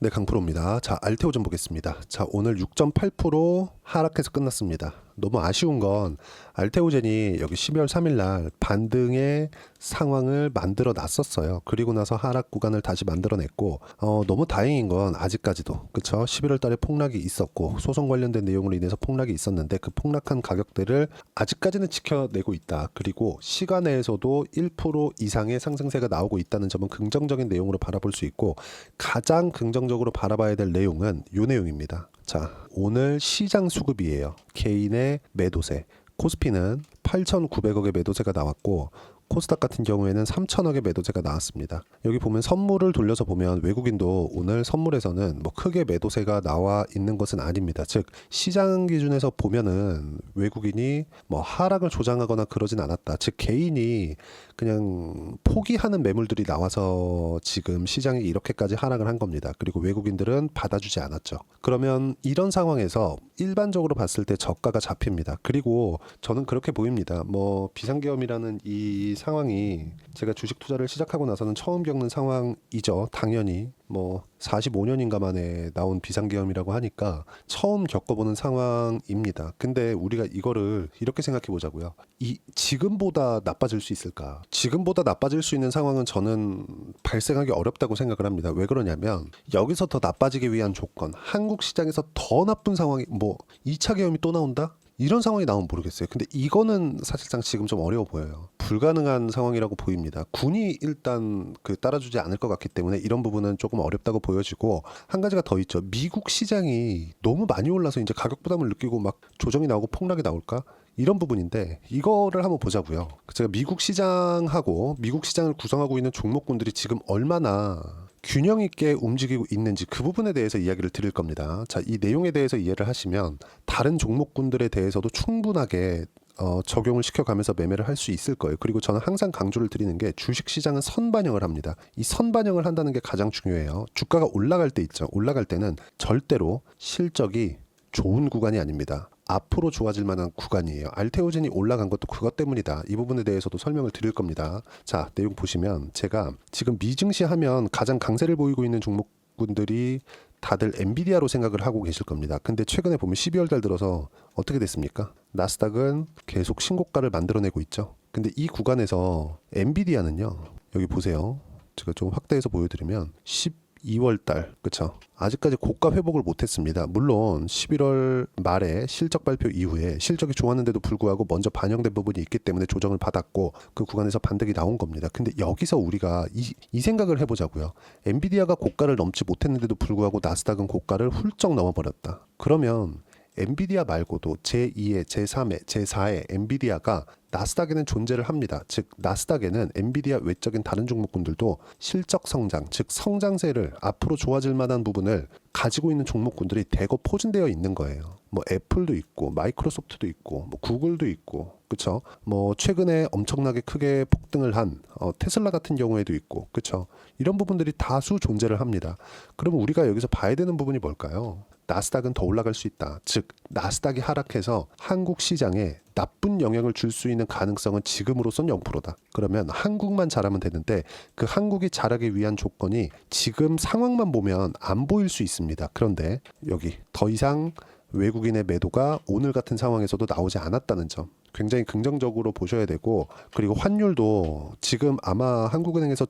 네, 강프로입니다. 자, 알테오전 보겠습니다. 자, 오늘 6.8% 하락해서 끝났습니다. 너무 아쉬운 건 알테오젠이 여기 12월 3일 날 반등의 상황을 만들어 놨었어요. 그리고 나서 하락 구간을 다시 만들어냈고, 너무 다행인 건 아직까지도, 그쵸? 11월 달에 폭락이 있었고, 소송 관련된 내용으로 인해서 폭락이 있었는데, 그 폭락한 가격대를 아직까지는 지켜내고 있다. 그리고 시간내에서도 1% 이상의 상승세가 나오고 있다는 점은 긍정적인 내용으로 바라볼 수 있고, 가장 긍정적으로 바라봐야 될 내용은 이 내용입니다. 자, 오늘 시장 수급이에요. 개인의 매도세. 코스피는 8,900억의 매도세가 나왔고, 코스닥 같은 경우에는 3,000억의 매도세가 나왔습니다. 여기 보면 선물을 돌려서 보면 외국인도 오늘 선물에서는 뭐 크게 매도세가 나와 있는 것은 아닙니다. 즉 시장 기준에서 보면은 외국인이 뭐 하락을 조장하거나 그러진 않았다. 즉 개인이 그냥 포기하는 매물들이 나와서 지금 시장이 이렇게까지 하락을 한 겁니다. 그리고 외국인들은 받아주지 않았죠. 그러면 이런 상황에서 일반적으로 봤을 때 저가가 잡힙니다. 그리고 저는 그렇게 보입니다. 뭐 비상계엄이라는 이 상황이 제가 주식 투자를 시작하고 나서는 처음 겪는 상황이죠. 당연히 뭐 45년인가 만에 나온 비상계엄이라고 하니까 처음 겪어보는 상황입니다. 근데 우리가 이거를 이렇게 생각해 보자고요. 지금보다 나빠질 수 있을까? 지금보다 나빠질 수 있는 상황은 저는 발생하기 어렵다고 생각을 합니다. 왜 그러냐면 여기서 더 나빠지기 위한 조건, 한국 시장에서 더 나쁜 상황이 뭐 2차 계엄이 또 나온다? 이런 상황이 나오면 모르겠어요. 근데 이거는 사실상 지금 좀 어려워 보여요. 불가능한 상황이라고 보입니다. 군이 일단 따라주지 않을 것 같기 때문에 이런 부분은 조금 어렵다고 보여지고, 한 가지가 더 있죠. 미국 시장이 너무 많이 올라서 이제 가격 부담을 느끼고 막 조정이 나오고 폭락이 나올까? 이런 부분인데 이거를 한번 보자고요. 제가 미국 시장하고 미국 시장을 구성하고 있는 종목군들이 지금 얼마나 균형 있게 움직이고 있는지 그 부분에 대해서 이야기를 드릴 겁니다. 자, 이 내용에 대해서 이해를 하시면 다른 종목군들에 대해서도 충분하게 적용을 시켜가면서 매매를 할 수 있을 거예요. 그리고 저는 항상 강조를 드리는 게 주식시장은 선반영을 합니다. 이 선반영을 한다는 게 가장 중요해요. 주가가 올라갈 때 있죠. 올라갈 때는 절대로 실적이 좋은 구간이 아닙니다. 앞으로 좋아질 만한 구간이에요. 알테오젠이 올라간 것도 그것 때문이다. 이 부분에 대해서도 설명을 드릴 겁니다. 자, 내용 보시면 제가 지금 미증시하면 가장 강세를 보이고 있는 종목군들이 다들 엔비디아로 생각을 하고 계실 겁니다. 근데 최근에 보면 12월 달 들어서 어떻게 됐습니까? 나스닥은 계속 신고가를 만들어내고 있죠. 근데 이 구간에서 엔비디아는요. 여기 보세요. 제가 좀 확대해서 보여드리면 12월 달, 그쵸? 아직까지 고가 회복을 못했습니다. 물론 11월 말에 실적 발표 이후에 실적이 좋았는데도 불구하고 먼저 반영된 부분이 있기 때문에 조정을 받았고 그 구간에서 반등이 나온 겁니다. 근데 여기서 우리가 이 생각을 해보자고요. 엔비디아가 고가를 넘지 못했는데도 불구하고 나스닥은 고가를 훌쩍 넘어버렸다. 그러면 엔비디아 말고도 제2의, 제3의, 제4의 엔비디아가 나스닥에는 존재를 합니다. 즉 나스닥에는 엔비디아 외적인 다른 종목군들도 실적 성장, 즉 성장세를 앞으로 좋아질 만한 부분을 가지고 있는 종목군들이 대거 포진되어 있는 거예요. 뭐 애플도 있고 마이크로소프트도 있고 뭐 구글도 있고, 그쵸? 뭐 최근에 엄청나게 크게 폭등을 한 테슬라 같은 경우에도 있고, 그쵸? 이런 부분들이 다수 존재를 합니다. 그럼 우리가 여기서 봐야 되는 부분이 뭘까요? 나스닥은 더 올라갈 수 있다. 즉 나스닥이 하락해서 한국 시장에 나쁜 영향을 줄 수 있는 가능성은 지금으로선 0%다. 그러면 한국만 잘하면 되는데 그 한국이 잘하기 위한 조건이 지금 상황만 보면 안 보일 수 있습니다. 그런데 여기 더 이상 외국인의 매도가 오늘 같은 상황에서도 나오지 않았다는 점, 굉장히 긍정적으로 보셔야 되고, 그리고 환율도 지금 아마 한국은행에서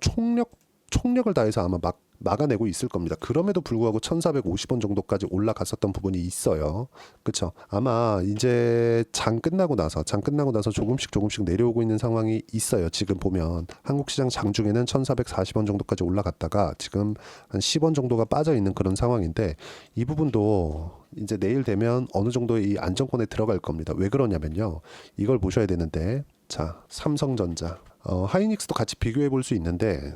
총력을 다해서 아마 막아내고 있을 겁니다. 그럼에도 불구하고 1,450원 정도까지 올라갔었던 부분이 있어요. 그렇죠? 아마 이제 장 끝나고 나서 조금씩 내려오고 있는 상황이 있어요. 지금 보면 한국 시장 장중에는 1,440원 정도까지 올라갔다가 지금 한 10원 정도가 빠져 있는 그런 상황인데, 이 부분도 이제 내일 되면 어느 정도의 이 안정권에 들어갈 겁니다. 왜 그러냐면요. 이걸 보셔야 되는데, 자, 삼성전자, 하이닉스도 같이 비교해 볼 수 있는데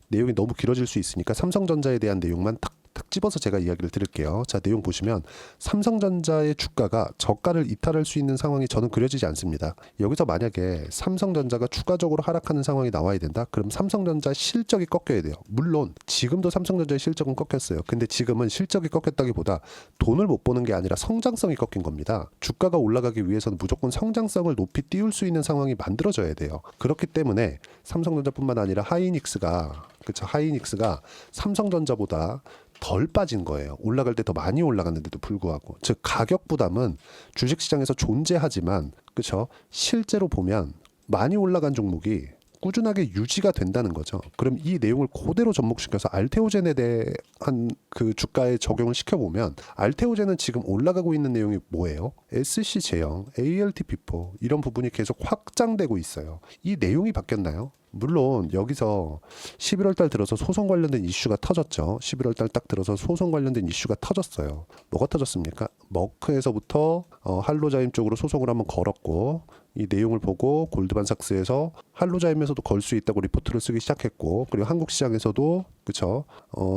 내용이 너무 길어질 수 있으니까 삼성전자에 대한 내용만 탁 집어서 제가 이야기를 드릴게요. 자, 내용 보시면 삼성전자의 주가가 저가를 이탈할 수 있는 상황이 저는 그려지지 않습니다. 여기서 만약에 삼성전자가 추가적으로 하락하는 상황이 나와야 된다? 그럼 삼성전자 실적이 꺾여야 돼요. 물론 지금도 삼성전자의 실적은 꺾였어요. 근데 지금은 실적이 꺾였다기보다 돈을 못 버는 게 아니라 성장성이 꺾인 겁니다. 주가가 올라가기 위해서는 무조건 성장성을 높이 띄울 수 있는 상황이 만들어져야 돼요. 그렇기 때문에 삼성전자뿐만 아니라 하이닉스가, 그쵸, 하이닉스가 삼성전자보다 덜 빠진 거예요. 올라갈 때 더 많이 올라갔는데도 불구하고. 즉 가격 부담은 주식시장에서 존재하지만 그렇죠. 실제로 보면 많이 올라간 종목이 꾸준하게 유지가 된다는 거죠. 그럼 이 내용을 그대로 접목시켜서 알테오젠에 대한 그 주가에 적용을 시켜보면 알테오젠은 지금 올라가고 있는 내용이 뭐예요? SC 제형, ALT 비포 이런 부분이 계속 확장되고 있어요. 이 내용이 바뀌었나요? 물론 여기서 11월 달 들어서 소송 관련된 이슈가 터졌죠. 11월 달 딱 들어서 소송 관련된 이슈가 터졌어요. 뭐가 터졌습니까? 머크에서부터 할로자임 쪽으로 소송을 한번 걸었고 이 내용을 보고 골드만삭스에서 할로자임에서도 걸 수 있다고 리포트를 쓰기 시작했고 그리고 한국 시장에서도 그쵸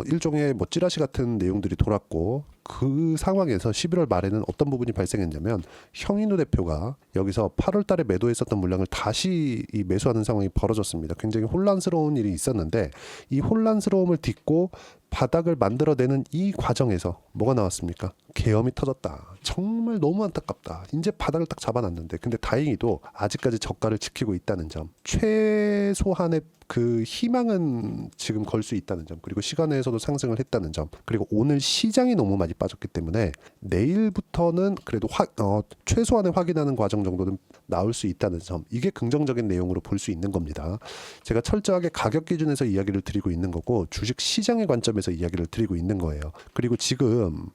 일종의 뭐 찌라시 같은 내용들이 돌았고 그 상황에서 11월 말에는 어떤 부분이 발생했냐면 형인우 대표가 여기서 8월 달에 매도했었던 물량을 다시 이 매수하는 상황이 벌어졌습니다. 굉장히 혼란스러운 일이 있었는데 이 혼란스러움을 딛고 바닥을 만들어내는 이 과정에서 뭐가 나왔습니까? 계엄이 터졌다. 정말 너무 안타깝다. 이제 바닥을 딱 잡아놨는데 근데 다행히도 아직까지 저가를 지키고 있다는 점, 최소한의 그 희망은 지금 걸 수 있다는 점, 그리고 시간에서도 상승을 했다는 점, 그리고 오늘 시장이 너무 많이 빠졌기 때문에 내일부터는 그래도 최소한의 확인하는 과정 정도는 나올 수 있다는 점, 이게 긍정적인 내용으로 볼 수 있는 겁니다. 제가 철저하게 가격 기준에서 이야기를 드리고 있는 거고 주식 시장의 관점에서 이야기를 드리고 있는 거예요. 그리고 지금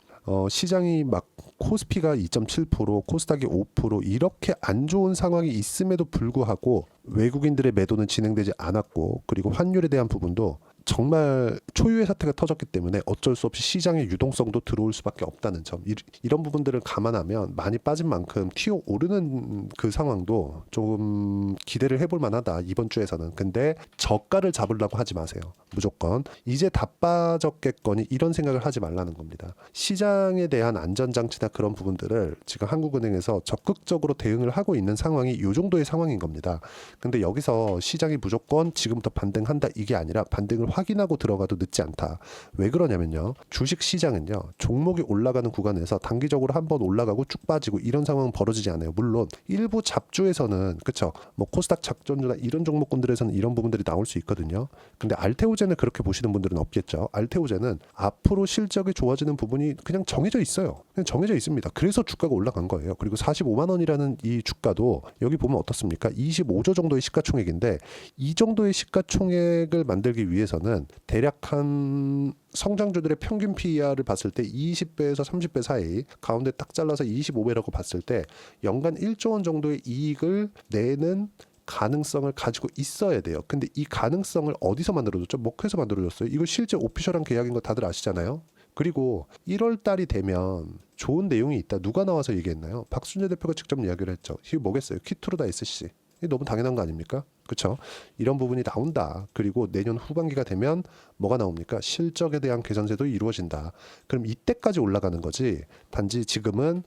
시장이 막 코스피가 2.7%, 코스닥이 5% 이렇게 안 좋은 상황이 있음에도 불구하고 외국인들의 매도는 진행되지 않았고 그리고 환율에 대한 부분도 정말 초유의 사태가 터졌기 때문에 어쩔 수 없이 시장의 유동성도 들어올 수밖에 없다는 점, 이런 부분들을 감안하면 많이 빠진 만큼 튀어 오르는 그 상황도 조금 기대를 해볼 만하다 이번 주에서는. 근데 저가를 잡으려고 하지 마세요. 무조건 이제 다 빠졌겠거니 이런 생각을 하지 말라는 겁니다. 시장에 대한 안전장치나 그런 부분들을 지금 한국은행에서 적극적으로 대응을 하고 있는 상황이 이 정도의 상황인 겁니다. 근데 여기서 시장이 무조건 지금부터 반등한다 이게 아니라 반등을 확인하고 들어가도 늦지 않다. 왜 그러냐면요. 주식 시장은요. 종목이 올라가는 구간에서 단기적으로 한번 올라가고 쭉 빠지고 이런 상황은 벌어지지 않아요. 물론 일부 잡주에서는 그쵸. 뭐 코스닥 작전주나 이런 종목군들에서는 이런 부분들이 나올 수 있거든요. 근데 알테오젠을 그렇게 보시는 분들은 없겠죠. 알테오젠은 앞으로 실적이 좋아지는 부분이 그냥 정해져 있어요. 그냥 정해져 있습니다. 그래서 주가가 올라간 거예요. 그리고 45만 원이라는 이 주가도 여기 보면 어떻습니까? 25조 정도의 시가총액인데 이 정도의 시가총액을 만들기 위해서는 대략 한 성장주들의 평균 PER을 봤을 때 20배에서 30배 사이, 가운데 딱 잘라서 25배라고 봤을 때 연간 1조 원 정도의 이익을 내는 가능성을 가지고 있어야 돼요. 근데 이 가능성을 어디서 만들어줬죠? 머크에서 만들어줬어요. 이거 실제 오피셜한 계약인 거 다들 아시잖아요. 그리고 1월 달이 되면 좋은 내용이 있다. 누가 나와서 얘기했나요? 박순재 대표가 직접 이야기를 했죠. 이게 뭐겠어요? 키트루다 SC. 이게 너무 당연한 거 아닙니까? 그렇죠? 이런 부분이 나온다. 그리고 내년 후반기가 되면 뭐가 나옵니까? 실적에 대한 개선세도 이루어진다. 그럼 이때까지 올라가는 거지. 단지 지금은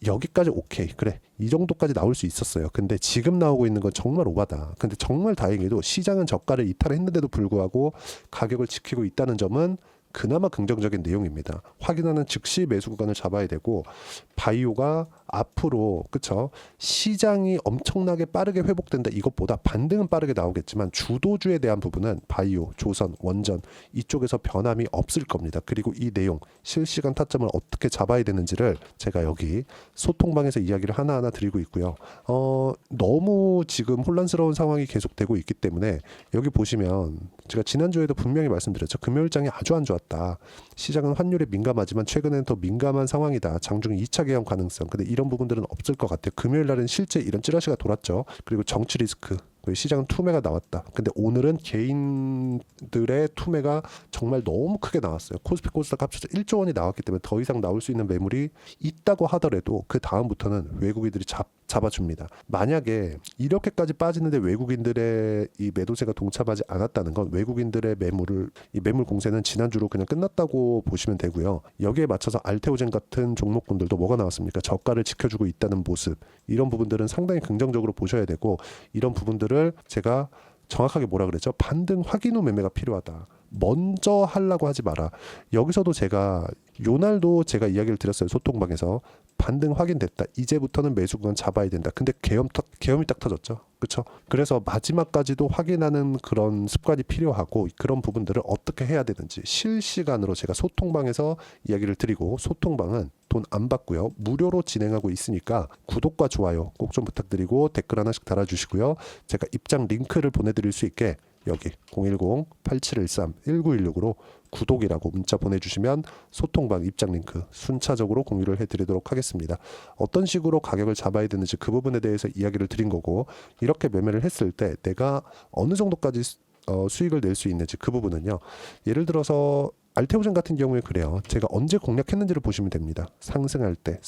여기까지 오케이. 그래. 이 정도까지 나올 수 있었어요. 근데 지금 나오고 있는 건 정말 오바다. 근데 정말 다행히도 시장은 저가를 이탈했는데도 불구하고 가격을 지키고 있다는 점은 그나마 긍정적인 내용입니다. 확인하는 즉시 매수 구간을 잡아야 되고 바이오가 앞으로 그쵸 시장이 엄청나게 빠르게 회복된다 이것보다 반등은 빠르게 나오겠지만 주도주에 대한 부분은 바이오, 조선, 원전 이쪽에서 변함이 없을 겁니다. 그리고 이 내용 실시간 타점을 어떻게 잡아야 되는지를 제가 여기 소통방에서 이야기를 하나하나 드리고 있고요. 너무 지금 혼란스러운 상황이 계속되고 있기 때문에 여기 보시면 제가 지난주에도 분명히 말씀드렸죠. 금요일장이 아주 안 좋았다. 시장은 환율에 민감하지만 최근에는 더 민감한 상황이다. 장중 2차 개헌 가능성. 근데 이런 부분들은 없을 것 같아요. 금요일 날은 실제 이런 찌라시가 돌았죠. 그리고 정치 리스크. 시장은 투매가 나왔다. 근데 오늘은 개인들의 투매가 정말 너무 크게 나왔어요. 코스피 코스닥 합쳐서 1조 원이 나왔기 때문에 더 이상 나올 수 있는 매물이 있다고 하더라도 그 다음부터는 외국인들이 잡아줍니다. 만약에 이렇게까지 빠지는데 외국인들의 이 매도세가 동참하지 않았다는 건 외국인들의 이 매물 공세는 지난주로 그냥 끝났다고 보시면 되고요. 여기에 맞춰서 알테오젠 같은 종목군들도 뭐가 나왔습니까? 저가를 지켜주고 있다는 모습. 이런 부분들은 상당히 긍정적으로 보셔야 되고 이런 부분들을 제가 정확하게 뭐라 그랬죠? 반등 확인 후 매매가 필요하다. 먼저 하려고 하지 마라. 여기서도 제가 요날도 제가 이야기를 드렸어요. 소통방에서 반등 확인됐다. 이제부터는 매수 구간 잡아야 된다. 근데 계엄이 딱 터졌죠. 그렇죠? 그래서 마지막까지도 확인하는 그런 습관이 필요하고 그런 부분들을 어떻게 해야 되는지 실시간으로 제가 소통방에서 이야기를 드리고 소통방은 돈 안 받고요. 무료로 진행하고 있으니까 구독과 좋아요 꼭 좀 부탁드리고 댓글 하나씩 달아주시고요. 제가 입장 링크를 보내드릴 수 있게 여기 010-8713-1916으로 구독이라고 문자 보내주시면 소통방 입장 링크 순차적으로 공유를 해드리도록 하겠습니다. 어떤 식으로 가격을 잡아야 되는지 그 부분에 대해서 이야기를 드린 거고 이렇게 매매를 했을 때 내가 어느 정도까지 수익을 낼 수 있는지 그 부분은요. 예를 들어서 알테오젠 같은 경우에 그래요. 제가 언제 공략했는지를 보시면 됩니다. 상승할 때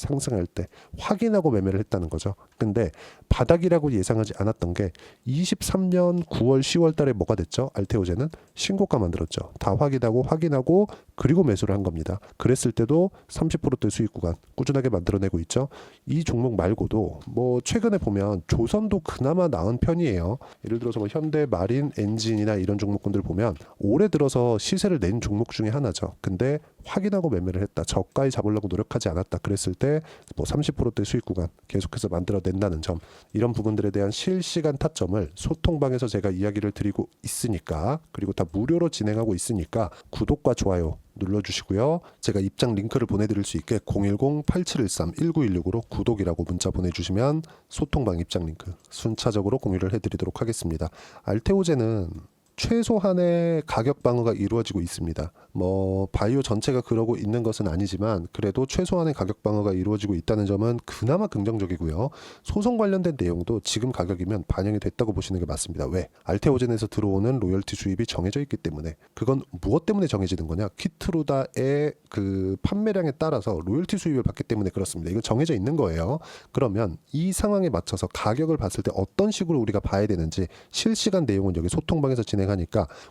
확인하고 매매를 했다는 거죠. 근데 바닥이라고 예상하지 않았던 게 23년 9월 10월 달에 뭐가 됐죠? 알테오젠은 신고가 만들었죠. 다 확인하고 그리고 매수를 한 겁니다. 그랬을 때도 30%대 수익 구간 꾸준하게 만들어내고 있죠. 이 종목 말고도 뭐 최근에 보면 조선도 그나마 나은 편이에요. 예를 들어서 뭐 현대, 마린, 엔진이나 이런 종목군들 보면 올해 들어서 시세를 낸 종목 중에 하나죠. 근데 확인하고 매매를 했다. 저가에 잡으려고 노력하지 않았다. 그랬을 때 뭐 30%대 수익 구간 계속해서 만들어낸다는 점, 이런 부분들에 대한 실시간 타점을 소통방에서 제가 이야기를 드리고 있으니까, 그리고 다 무료로 진행하고 있으니까 구독과 좋아요 눌러주시고요. 제가 입장 링크를 보내드릴 수 있게 010-8713-1916으로 구독이라고 문자 보내주시면 소통방 입장 링크 순차적으로 공유를 해드리도록 하겠습니다. 알테오젠은 최소한의 가격 방어가 이루어지고 있습니다. 뭐 바이오 전체가 그러고 있는 것은 아니지만 그래도 최소한의 가격 방어가 이루어지고 있다는 점은 그나마 긍정적이고요. 소송 관련된 내용도 지금 가격이면 반영이 됐다고 보시는 게 맞습니다. 왜? 알테오젠에서 들어오는 로열티 수입이 정해져 있기 때문에. 그건 무엇 때문에 정해지는 거냐? 키트루다의 그 판매량에 따라서 로열티 수입을 받기 때문에 그렇습니다. 이건 정해져 있는 거예요. 그러면 이 상황에 맞춰서 가격을 봤을 때 어떤 식으로 우리가 봐야 되는지 실시간 내용은 여기 소통방에서 진행하니까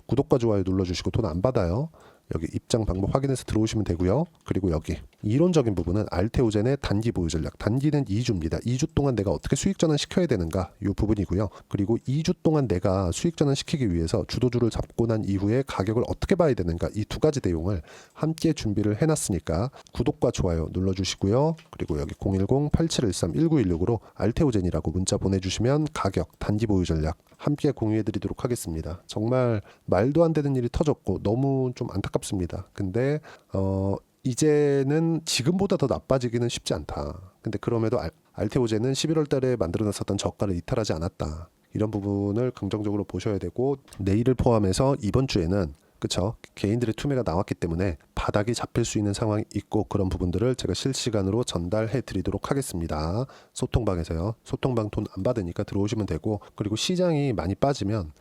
구독과 좋아요 눌러주시고 돈 안 받아요. 여기 입장 방법 확인해서 들어오시면 되고요. 그리고 여기 이론적인 부분은 알테오젠의 단기 보유 전략. 단기는 2주입니다. 2주 동안 내가 어떻게 수익 전환 시켜야 되는가, 이 부분이고요. 그리고 2주 동안 내가 수익 전환 시키기 위해서 주도주를 잡고 난 이후에 가격을 어떻게 봐야 되는가, 이 두 가지 내용을 함께 준비를 해놨으니까 구독과 좋아요 눌러주시고요. 그리고 여기 010-8713-1916으로 알테오젠이라고 문자 보내주시면 가격, 단기 보유 전략 함께 공유해드리도록 하겠습니다. 정말 말도 안 되는 일이 터졌고 너무 좀 안타깝습니다. 근데 이제는 지금보다 더 나빠지기는 쉽지 않다. 근데 그럼에도 알테오젠은 11월 달에 만들어놨었던 저가를 이탈하지 않았다. 이런 부분을 긍정적으로 보셔야 되고, 내일을 포함해서 이번 주에는 그쵸, 개인들의 투매가 나왔기 때문에 바닥이 잡힐 수 있는 상황이 있고, 그런 부분들을 제가 실시간으로 전달해 드리도록 하겠습니다. 소통방에서요. 소통방 돈 안 받으니까 들어오시면 되고, 그리고 시장이 많이 빠지면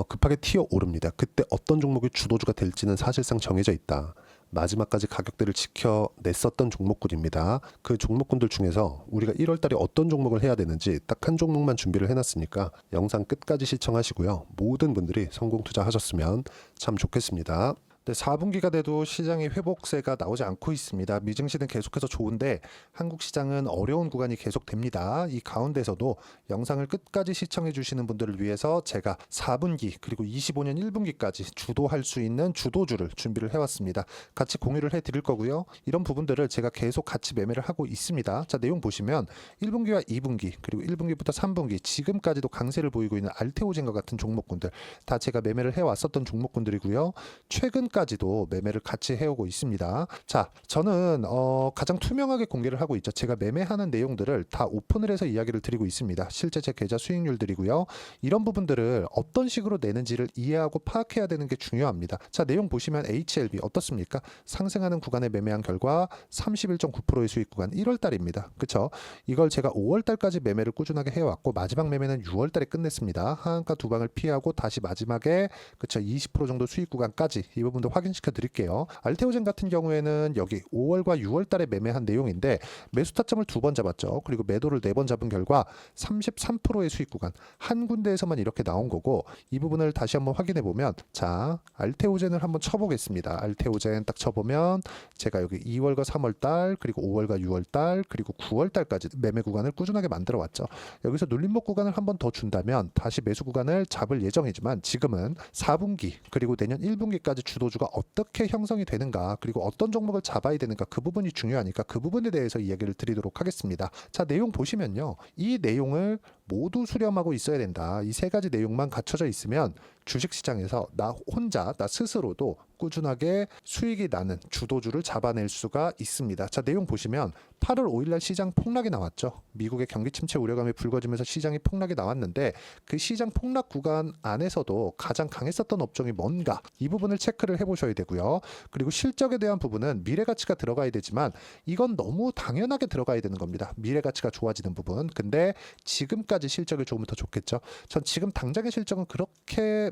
급하게 튀어 오릅니다. 그때 어떤 종목이 주도주가 될지는 사실상 정해져 있다. 마지막까지 가격대를 지켜냈었던 종목군입니다. 그 종목군들 중에서 우리가 1월달에 어떤 종목을 해야 되는지 딱 한 종목만 준비를 해놨으니까 영상 끝까지 시청하시고요. 모든 분들이 성공 투자하셨으면 참 좋겠습니다. 네, 4분기가 돼도 시장의 회복세가 나오지 않고 있습니다. 미증시는 계속해서 좋은데 한국 시장은 어려운 구간이 계속됩니다. 이 가운데서도 영상을 끝까지 시청해 주시는 분들을 위해서 제가 4분기 그리고 25년 1분기까지 주도할 수 있는 주도주를 준비를 해왔습니다. 같이 공유를 해드릴 거고요. 이런 부분들을 제가 계속 같이 매매를 하고 있습니다. 자, 내용 보시면 1분기와 2분기 그리고 1분기부터 3분기 지금까지도 강세를 보이고 있는 알테오젠과 같은 종목군들 다 제가 매매를 해왔었던 종목군들이고요. 최근까지도 매매를 같이 해오고 있습니다. 자, 저는 가장 투명하게 공개를 하고 있죠. 제가 매매하는 내용들을 다 오픈을 해서 이야기를 드리고 있습니다. 실제 제 계좌 수익률들이고요. 이런 부분들을 어떤 식으로 내는지를 이해하고 파악해야 되는 게 중요합니다. 자, 내용 보시면 HLB 어떻습니까? 상승하는 구간에 매매한 결과 31.9%의 수익 구간 1월달입니다. 그쵸? 이걸 제가 5월달까지 매매를 꾸준하게 해왔고 마지막 매매는 6월달에 끝냈습니다. 하한가 두 방을 피하고 다시 마지막에 그쵸, 20% 정도 수익 구간까지 이 부분도 확인시켜 드릴게요. 알테오젠 같은 경우에는 여기 5월과 6월달에 매매한 내용인데 매수 타점을 2번 잡았죠. 그리고 매도를 4번 잡은 결과 33%의 수익 구간 한 군데에서만 이렇게 나온 거고, 이 부분을 다시 한번 확인해 보면, 자, 알테오젠을 한번 쳐보겠습니다. 알테오젠 딱 쳐보면 제가 여기 2월과 3월달 그리고 5월과 6월달 그리고 9월달까지 매매 구간을 꾸준하게 만들어 왔죠. 여기서 눌림목 구간을 한번 더 준다면 다시 매수 구간을 잡을 예정이지만 지금은 4분기 그리고 내년 1분기까지 주도주 주도주가 어떻게 형성이 되는가, 그리고 어떤 종목을 잡아야 되는가, 그 부분이 중요하니까 그 부분에 대해서 이야기를 드리도록 하겠습니다. 자, 내용 보시면요. 이 내용을 모두 수렴하고 있어야 된다. 이 세 가지 내용만 갖춰져 있으면 주식시장에서 나 혼자, 나 스스로도 꾸준하게 수익이 나는 주도주를 잡아낼 수가 있습니다. 자, 내용 보시면 8월 5일날 시장 폭락이 나왔죠. 미국의 경기 침체 우려감이 불거지면서 시장이 폭락이 나왔는데 그 시장 폭락 구간 안에서도 가장 강했었던 업종이 뭔가, 이 부분을 체크를 해보셔야 되고요. 그리고 실적에 대한 부분은 미래가치가 들어가야 되지만 이건 너무 당연하게 들어가야 되는 겁니다. 미래가치가 좋아지는 부분. 근데 지금까지 실적이 좋으면 더 좋겠죠. 전 지금 당장의 실적은 그렇게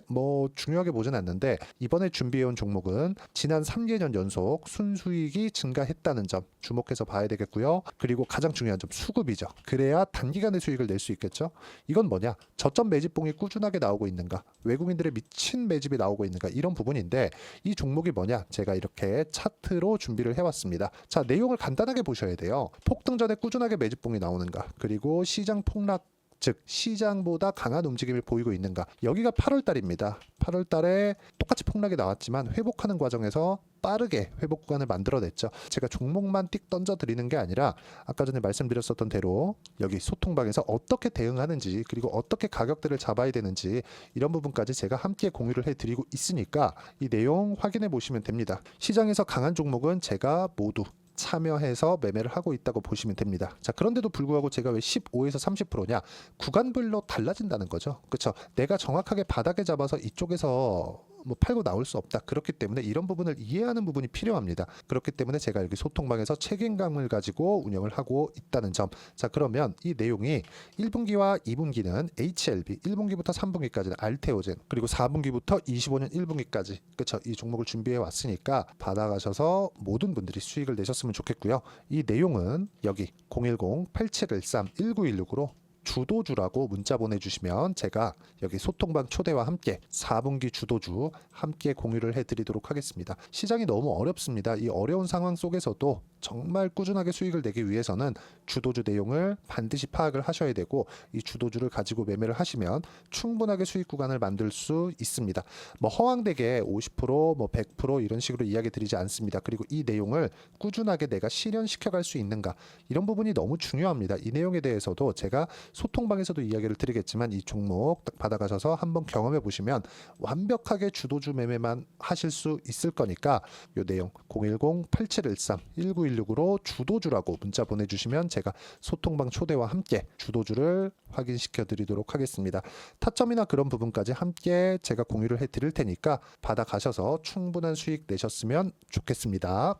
중요하게 보진 않는데, 이번에 준비해온 종목은 지난 3개년 연속 순수익이 증가했다는 점 주목해서 봐야 되겠고요. 그리고 가장 중요한 점, 수급이죠. 그래야 단기간에 수익을 낼 수 있겠죠. 이건 뭐냐? 저점 매집봉이 꾸준하게 나오고 있는가, 외국인들의 미친 매집이 나오고 있는가, 이런 부분인데 이 종목이 뭐냐? 제가 이렇게 차트로 준비를 해왔습니다. 자, 내용을 간단하게 보셔야 돼요. 폭등 전에 꾸준하게 매집봉이 나오는가, 그리고 시장 폭락, 즉 시장보다 강한 움직임을 보이고 있는가. 여기가 8월 달입니다. 8월 달에 똑같이 폭락이 나왔지만 회복하는 과정에서 빠르게 회복 구간을 만들어냈죠. 제가 종목만 띡 던져 드리는 게 아니라 아까 전에 말씀드렸었던 대로 여기 소통방에서 어떻게 대응하는지, 그리고 어떻게 가격대를 잡아야 되는지, 이런 부분까지 제가 함께 공유를 해드리고 있으니까 이 내용 확인해 보시면 됩니다. 시장에서 강한 종목은 제가 모두 참여해서 매매를 하고 있다고 보시면 됩니다. 자, 그런데도 불구하고 제가 왜 15에서 30%냐? 구간별로 달라진다는 거죠. 그렇죠? 내가 정확하게 바닥에 잡아서 이쪽에서 팔고 나올 수 없다. 그렇기 때문에 이런 부분을 이해하는 부분이 필요합니다. 그렇기 때문에 제가 여기 소통방에서 책임감을 가지고 운영을 하고 있다는 점. 자, 그러면 이 내용이 1분기와 2분기는 HLB, 1분기부터 3분기까지는 알테오젠, 그리고 4분기부터 25년 1분기까지, 그렇죠? 이 종목을 준비해 왔으니까 받아가셔서 모든 분들이 수익을 내셨으면 좋겠고요. 이 내용은 여기 010-8713-1916으로 주도주라고 문자 보내주시면 제가 여기 소통방 초대와 함께 4분기 주도주 함께 공유를 해드리도록 하겠습니다. 시장이 너무 어렵습니다. 이 어려운 상황 속에서도 정말 꾸준하게 수익을 내기 위해서는 주도주 내용을 반드시 파악을 하셔야 되고, 이 주도주를 가지고 매매를 하시면 충분하게 수익 구간을 만들 수 있습니다. 허황되게 50%, 100% 이런 식으로 이야기 드리지 않습니다. 그리고 이 내용을 꾸준하게 내가 실현시켜 갈 수 있는가, 이런 부분이 너무 중요합니다. 이 내용에 대해서도 제가 소통방에서도 이야기를 드리겠지만 이 종목 딱 받아가셔서 한번 경험해 보시면 완벽하게 주도주 매매만 하실 수 있을 거니까 이 내용 010-8713-1916으로 주도주라고 문자 보내주시면 제가 소통방 초대와 함께 주도주를 확인시켜 드리도록 하겠습니다. 타점이나 그런 부분까지 함께 제가 공유를 해 드릴 테니까 받아가셔서 충분한 수익 내셨으면 좋겠습니다.